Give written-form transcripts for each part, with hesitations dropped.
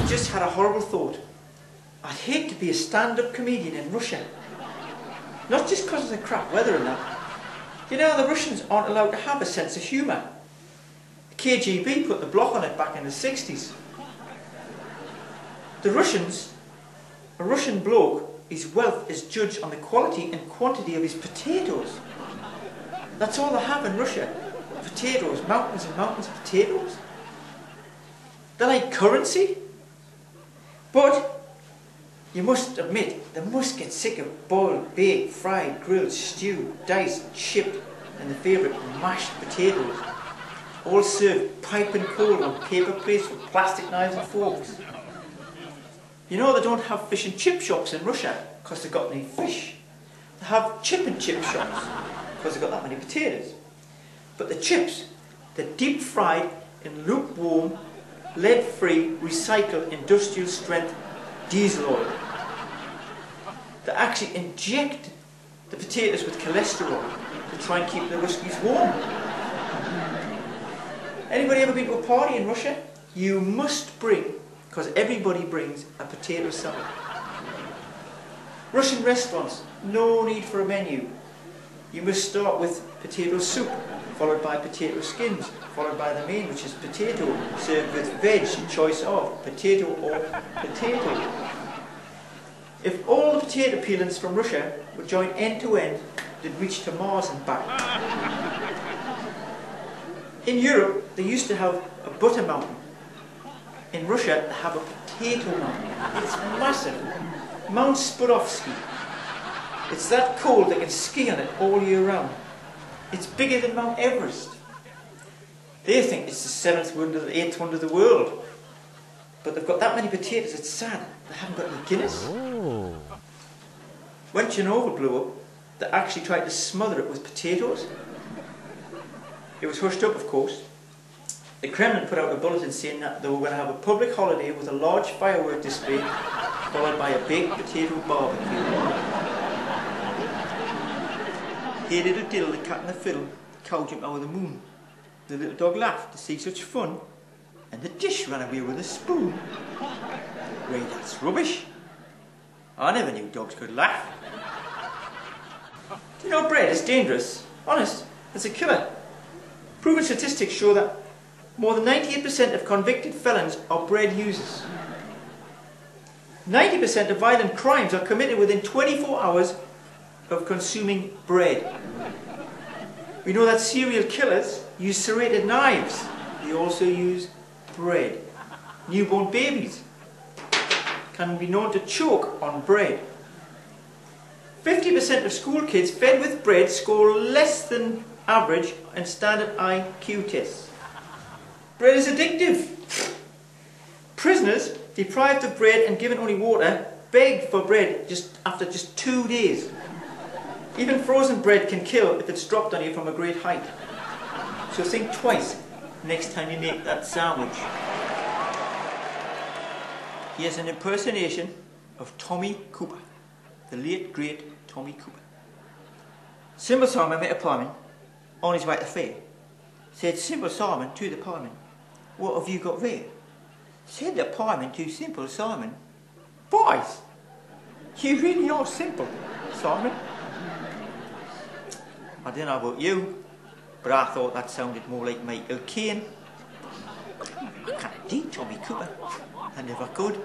I've just had a horrible thought. I'd hate to be a stand-up comedian in Russia. Not just because of the crap weather and that. You know, the Russians aren't allowed to have a sense of humour. The KGB put the block on it back in the 60s. The Russians, a Russian bloke, his wealth is judged on the quality and quantity of his potatoes. That's all they have in Russia. Potatoes, mountains and mountains of potatoes. They're like currency. But you must admit, they must get sick of boiled, baked, fried, grilled, stewed, diced, chipped, and the favourite, mashed potatoes. All served piping cold on paper plates with plastic knives and forks. You know they don't have fish and chip shops in Russia because they've got any fish. They have chip and chip shops because they've got that many potatoes. But the chips, they're deep fried in lukewarm, lead-free, recycled, industrial strength diesel oil. They actually inject the potatoes with cholesterol to try and keep the Ruskies warm. Anybody ever been to a party in Russia? You must bring, because everybody brings, a potato salad. Russian restaurants, no need for a menu. You must start with potato soup, followed by potato skins, followed by the main, which is potato, served with veg, choice of potato or potato. If all the potato peelings from Russia were joined end to end, they'd reach to Mars and back. In Europe, they used to have a butter mountain. In Russia, they have a potato mountain. It's massive. Mount Spurovsky. It's that cold they can ski on it all year round. It's bigger than Mount Everest. They think it's the 7th wonder, the 8th wonder of the world. But they've got that many potatoes, it's sad. They haven't got any Guinness. Oh. When Chernobyl blew up, they actually tried to smother it with potatoes. It was hushed up, of course. The Kremlin put out a bulletin saying that they were going to have a public holiday with a large firework display, followed by a baked potato barbecue. Hey little diddle, the cat and the fiddle, the cow jumped out of the moon. The little dog laughed to see such fun, and the dish ran away with a spoon. Ray, that's rubbish. I never knew dogs could laugh. Do you know bread is dangerous? Honest, it's a killer. Proven statistics show that more than 98% of convicted felons are bread users. 90% of violent crimes are committed within 24 hours of consuming bread. We know that serial killers use serrated knives. They also use bread. Newborn babies can be known to choke on bread. 50% of school kids fed with bread score less than average in standard IQ tests. Bread is addictive. Prisoners deprived of bread and given only water beg for bread after just 2 days. Even frozen bread can kill if it's dropped on you from a great height. So think twice next time you make that sandwich. Here's an impersonation of Tommy Cooper, the late great Tommy Cooper. Simple Simon met a pieman on his way to fair. Said Simple Simon to the pieman, "What have you got there?" Said the pieman to Simple Simon, "Boys, you really are simple, Simon." I don't know about you, but I thought that sounded more like Michael Caine. I can't do Tommy Cooper. I never could.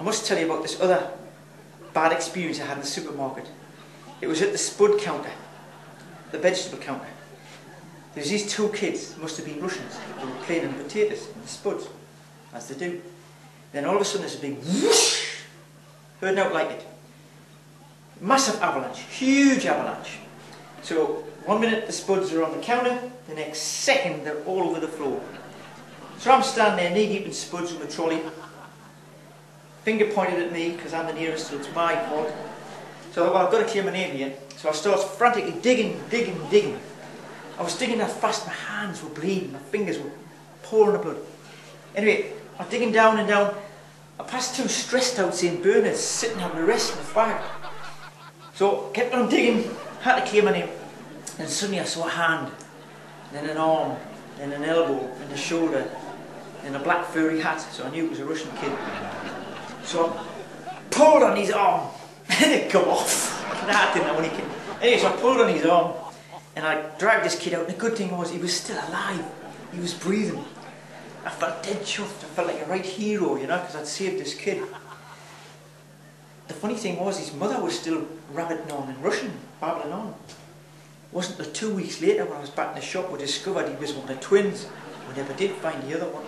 I must tell you about this other bad experience I had in the supermarket. It was at the spud counter, the vegetable counter. There's these two kids, must have been Russians, who were playing in potatoes in the spuds, as they do. Then all of a sudden there's a big whoosh, heard out like it. Massive avalanche, huge avalanche. So one minute the spuds are on the counter, the next second they're all over the floor. So I'm standing there knee deep in spuds with my trolley, finger pointed at me because I'm the nearest, so it's my fault. So I thought, well, I've got to clear my name here. So I started frantically digging. I was digging that fast, my hands were bleeding, my fingers were pouring the blood. Anyway, I'm digging down and down. I passed two stressed out St. Bernards sitting having a rest in the fire. So kept on digging, had to clear my name. And suddenly I saw a hand, then an arm, then an elbow, and a shoulder. in a black furry hat, so I knew it was a Russian kid. So I pulled on his arm, and it come off. I didn't know when he came. Anyway, so I pulled on his arm, and I dragged this kid out, and the good thing was he was still alive. He was breathing. I felt dead chuffed. I felt like a right hero, you know, because I'd saved this kid. The funny thing was his mother was still rabbiting on in Russian, babbling on. It wasn't until 2 weeks later when I was back in the shop we discovered he was one of the twins. We never did find the other one.